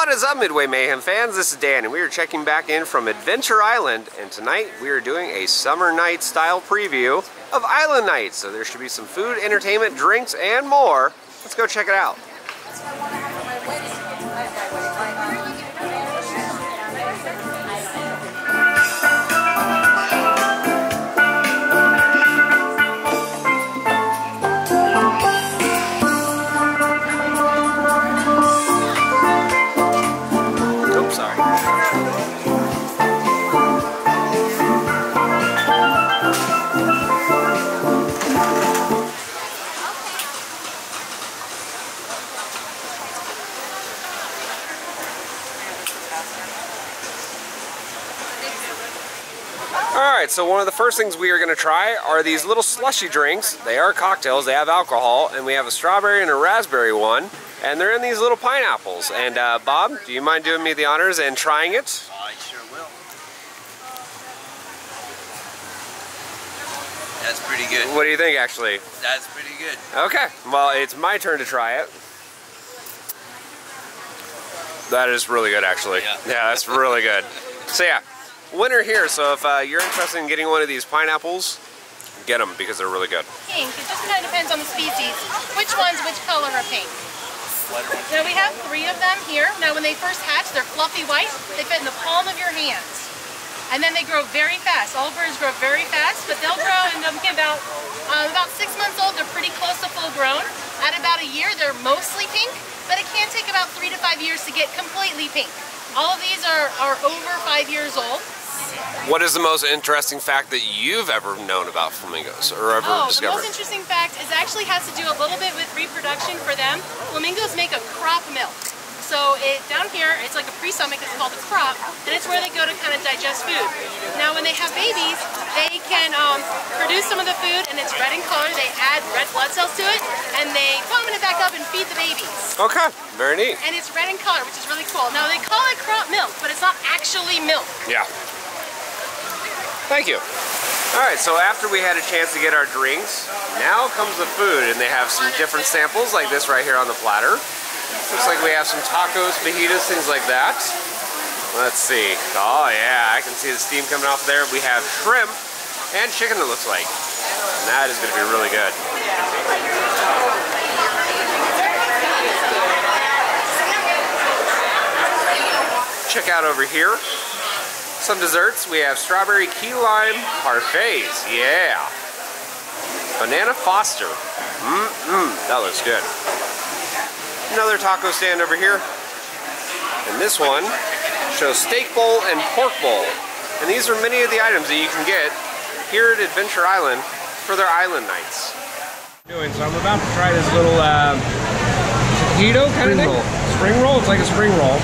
What is up, Midway Mayhem fans? This is Dan, and we are checking back in from Adventure Island, and tonight we are doing a summer night style preview of Island Nights. So there should be some food, entertainment, drinks, and more. Let's go check it out. Alright, so one of the first things we are going to try are these little slushy drinks. They are cocktails, they have alcohol, and we have a strawberry and a raspberry one, and they're in these little pineapples. And Bob, do you mind doing me the honors and trying it? I sure will. That's pretty good. What do you think, actually? That's pretty good. Okay, well, it's my turn to try it. That is really good, actually. Yeah, that's really good. So yeah. Winner here, so if you're interested in getting one of these pineapples, get them because they're really good. Pink, it just kind of depends on the species. Which one's which color are pink? Now we have 3 of them here. Now when they first hatch, they're fluffy white. They fit in the palm of your hands. And then they grow very fast. All birds grow very fast, but they'll grow and they'll get about 6 months old. They're pretty close to full grown. At about a year, they're mostly pink, but it can take about 3 to 5 years to get completely pink. All of these are over 5 years old. What is the most interesting fact that you've ever known about flamingos or ever discovered? The most interesting fact is actually has to do a little bit with reproduction for them. Flamingos make a crop milk. So down here, it's like a pre-stomach, it's called a crop, and it's where they go to kind of digest food. Now when they have babies, they can produce some of the food, and it's red in color. They add red blood cells to it, and they vomit it back up and feed the babies. Okay, very neat. And it's red in color, which is really cool. Now they call it crop milk, but it's not actually milk. Yeah. Thank you. Alright, so after we had a chance to get our drinks, now comes the food, and they have some different samples like this right here on the platter. Looks like we have some tacos, fajitas, things like that. Let's see. Oh yeah, I can see the steam coming off there. We have shrimp and chicken, it looks like. And that is going to be really good. Check out over here. Some desserts. We have strawberry key lime parfaits. Yeah. Banana Foster. That looks good. Another taco stand over here. And this one shows steak bowl and pork bowl. And these are many of the items that you can get here at Adventure Island for their island nights. So I'm about to try this little taquito kind of thing. Spring roll. It's like a spring roll.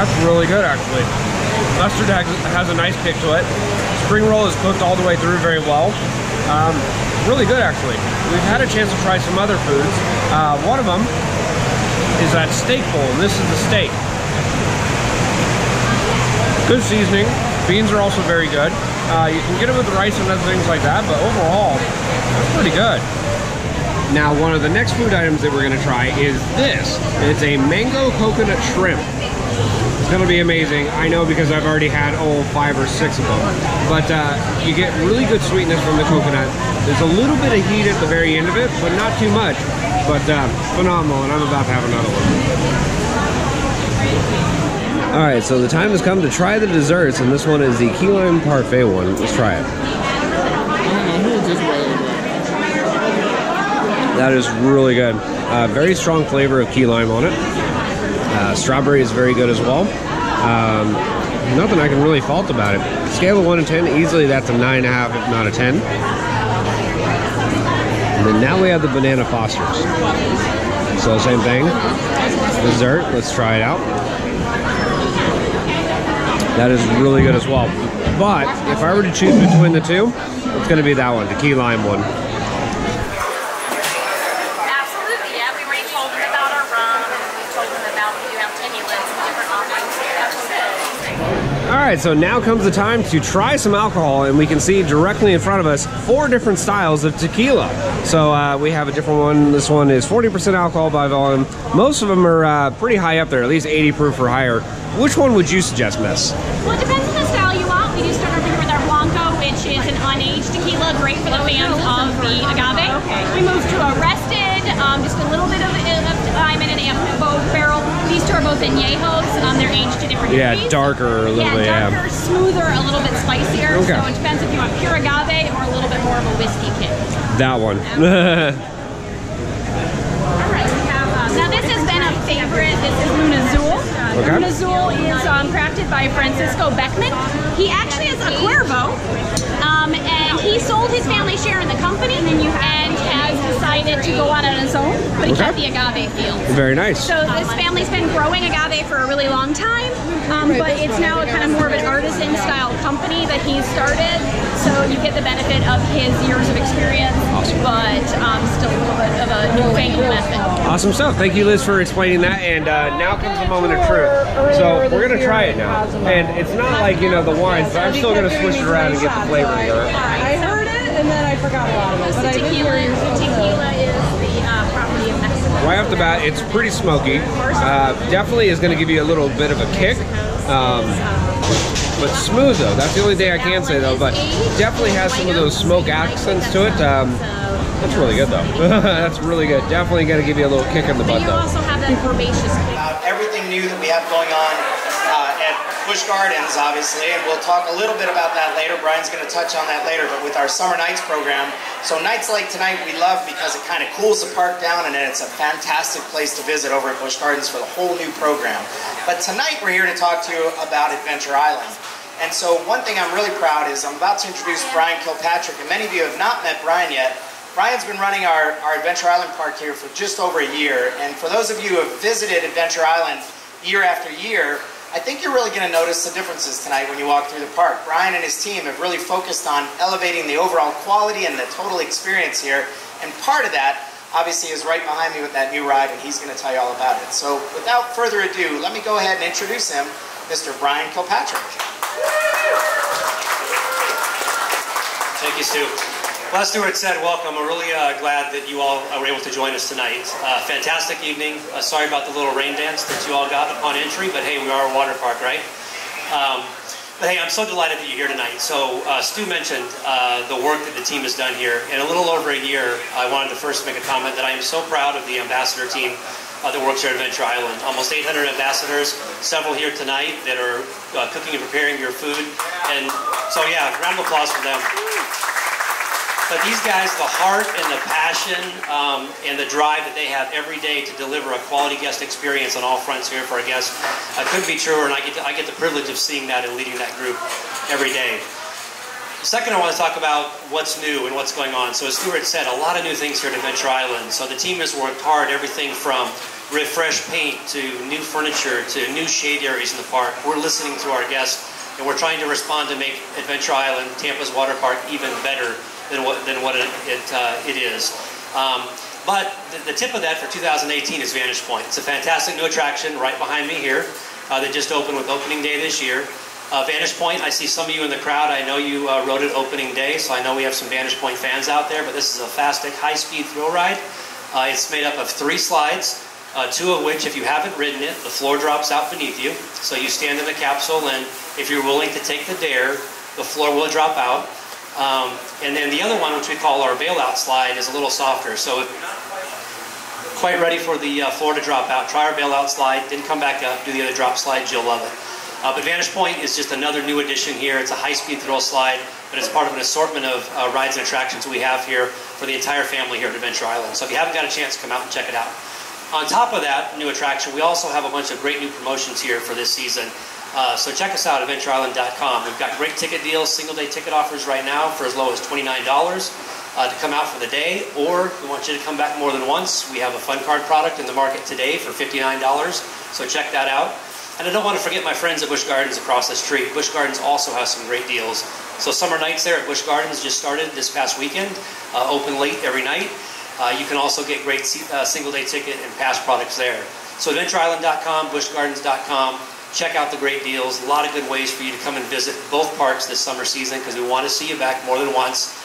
That's really good, actually. Mustard has a nice kick to it. Spring roll is cooked all the way through very well. Really good, actually. We've had a chance to try some other foods. One of them is that steak bowl, and this is the steak. Good seasoning. Beans are also very good. You can get it with rice and other things like that, but overall, that's pretty good. Now, one of the next food items that we're going to try is this. It's a mango coconut shrimp. It's going to be amazing. I know because I've already had 5 or 6 of them. But you get really good sweetness from the coconut. There's a little bit of heat at the very end of it, but not too much. But phenomenal, and I'm about to have another one. Alright, so the time has come to try the desserts, and this one is the key lime parfait one. Let's try it. That is really good. Very strong flavor of key lime on it. Strawberry is very good as well. Nothing I can really fault about it. Scale of 1 to 10, easily that's a 9.5, if not a 10. And then now we have the Banana Fosters. So same thing. Dessert, let's try it out. That is really good as well. But if I were to choose between the two, it's going to be that one, the key lime one. right, so now comes the time to try some alcohol, and we can see directly in front of us 4 different styles of tequila. So we have a different one. This one is 40% alcohol by volume. Most of them are pretty high up there, at least 80 proof or higher. Which one would you suggest, Miss? Well, it depends on the style you want. We do start over here with our Blanco, which is an unaged tequila, great for the fans of the agave. We move to a rested, just a little bit of time in an amphibole barrel. These two are both añejos. They're aged to different degrees. Yeah, darker a little bit. Yeah, darker, smoother, a little bit spicier. Okay. So it depends if you want pure agave or a little bit more of a whiskey kick. That one. All right, we have, now this has been a favorite. This is Luna Azul. Okay. Luna Azul is crafted by Francisco Beckman. He actually is a Cuervo, and he sold his family share in the company and has decided to go out on his own, but he kept the agave field. Very nice. So this family's been growing agave for a really long time, but it's now a kind of more of an artisan style company that he started, so you get the benefit of his years of experience, but still a little bit of a newfangled method. Awesome stuff. Thank you, Liz, for explaining that. And now comes the moment of truth. So we're going to try it now. And it's not like, you know, the wines, but I'm still going to switch it around and get the flavor here. I heard it, and then I forgot a lot of it. But I did hear it. Tequila is the property of Mexico. Right off the bat, it's pretty smoky. Definitely is going to give you a little bit of a kick. But smooth, though. That's the only thing I can say, though. But definitely has some of those smoke accents to it. That's really good, though. That's really good. Definitely going to give you a little kick in the butt, though. You also have that herbaceous kick. About everything new that we have going on at Busch Gardens, obviously, and we'll talk a little bit about that later. Brian's going to touch on that later, but with our Summer Nights program. So nights like tonight we love because it kind of cools the park down, and then it's a fantastic place to visit over at Busch Gardens for the whole new program. But tonight we're here to talk to you about Adventure Island. And so one thing I'm really proud is I'm about to introduce Brian Kilpatrick, and many of you have not met Brian yet. Brian's been running our Adventure Island Park here for just over a year, and for those of you who have visited Adventure Island year after year, I think you're really going to notice the differences tonight when you walk through the park. Brian and his team have really focused on elevating the overall quality and the total experience here, and part of that obviously is right behind me with that new ride, and he's going to tell you all about it. So without further ado, let me go ahead and introduce him, Mr. Brian Kilpatrick. Thank you, Stu. Well, as Stuart said, welcome. We're really glad that you all were able to join us tonight. Fantastic evening. Sorry about the little rain dance that you all got upon entry, but hey, we are a water park, right? But hey, I'm so delighted that you're here tonight. So Stu mentioned the work that the team has done here. In a little over a year, I wanted to first make a comment that I am so proud of the ambassador team that works here at Adventure Island. Almost 800 ambassadors, several here tonight that are cooking and preparing your food. And so yeah, round of applause for them. But these guys, the heart and the passion and the drive that they have every day to deliver a quality guest experience on all fronts here for our guests couldn't be truer, and I get the privilege of seeing that and leading that group every day. Second, I want to talk about what's new and what's going on. So as Stuart said, a lot of new things here at Adventure Island. So the team has worked hard, everything from refreshed paint to new furniture to new shade areas in the park. We're listening to our guests, and we're trying to respond to make Adventure Island, Tampa's water park, even better than what it is. But the tip of that for 2018 is Vantage Point. It's a fantastic new attraction right behind me here that just opened with opening day this year. Vantage Point, I see some of you in the crowd. I know you rode it opening day, so I know we have some Vantage Point fans out there, but this is a fastic, high-speed thrill ride. It's made up of 3 slides, 2 of which, if you haven't ridden it, the floor drops out beneath you. So you stand in the capsule, and if you're willing to take the dare, the floor will drop out. And then the other one, which we call our bailout slide, is a little softer. So quite ready for the floor to drop out. Try our bailout slide, then come back up, do the other drop slides, you'll love it. But Vantage Point is just another new addition here. It's a high-speed thrill slide, but it's part of an assortment of rides and attractions we have here for the entire family here at Adventure Island. So if you haven't got a chance, come out and check it out. On top of that new attraction, we also have a bunch of great new promotions here for this season. So check us out at AdventureIsland.com. We've got great ticket deals, single-day ticket offers right now for as low as $29 to come out for the day, or we want you to come back more than once. We have a fun card product in the market today for $59, so check that out. And I don't want to forget my friends at Busch Gardens across the street. Busch Gardens also has some great deals. So Summer Nights there at Busch Gardens just started this past weekend, open late every night. You can also get great single-day ticket and pass products there. So AdventureIsland.com, BuschGardens.com. check out the great deals. A lot of good ways for you to come and visit both parks this summer season because we want to see you back more than once.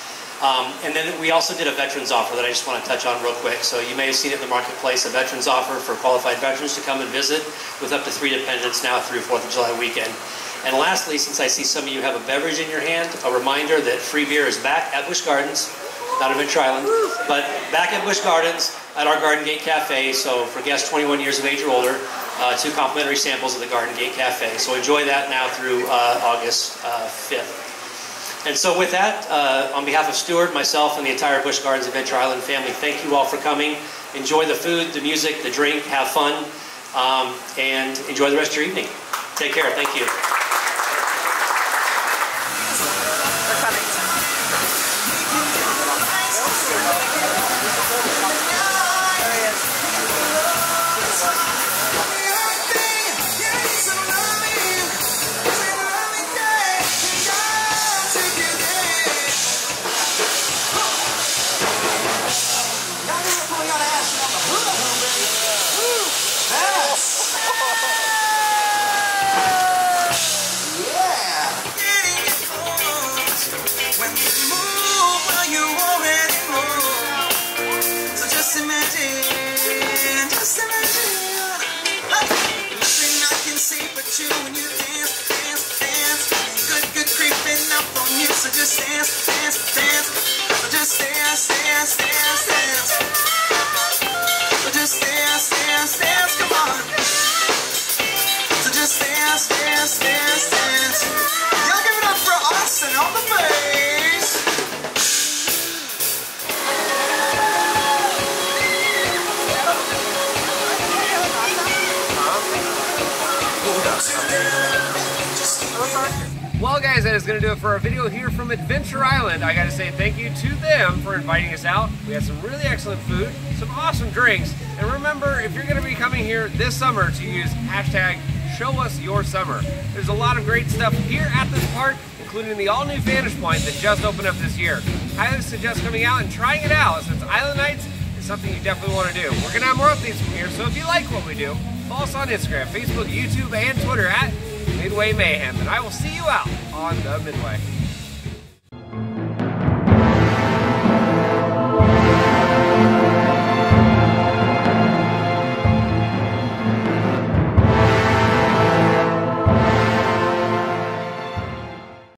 And then we also did a veterans offer that I just want to touch on real quick. So you may have seen it in the marketplace, a veterans offer for qualified veterans to come and visit with up to 3 dependents now through 4th of July weekend. And lastly, since I see some of you have a beverage in your hand, a reminder that free beer is back at Busch Gardens, not at Venture Island, but back at Busch Gardens at our Garden Gate Cafe. So for guests 21 years of age or older, 2 complimentary samples of the Garden Gate Cafe. So enjoy that now through August 5th. And so with that, on behalf of Stuart, myself, and the entire Busch Gardens Adventure Island family, thank you all for coming. Enjoy the food, the music, the drink, have fun, and enjoy the rest of your evening. Take care. Thank you. So just dance, dance, dance. So just dance, dance, dance, dance. So just dance, dance, dance. Come on. So just dance, dance, dance, dance. Y'all give it up for Austin on the bass. Well guys, that is going to do it for our video here from Adventure Island. I got to say thank you to them for inviting us out. We had some really excellent food, some awesome drinks, and remember, if you're going to be coming here this summer, to use hashtag #ShowUsYourSummer. There's a lot of great stuff here at this park, including the all-new Vantage Point that just opened up this year. Highly suggest coming out and trying it out, since Island Nights is something you definitely want to do. We're going to have more updates from here, so if you like what we do, follow us on Instagram, Facebook, YouTube, and Twitter at Midway Mayhem, and I will see you out on the Midway.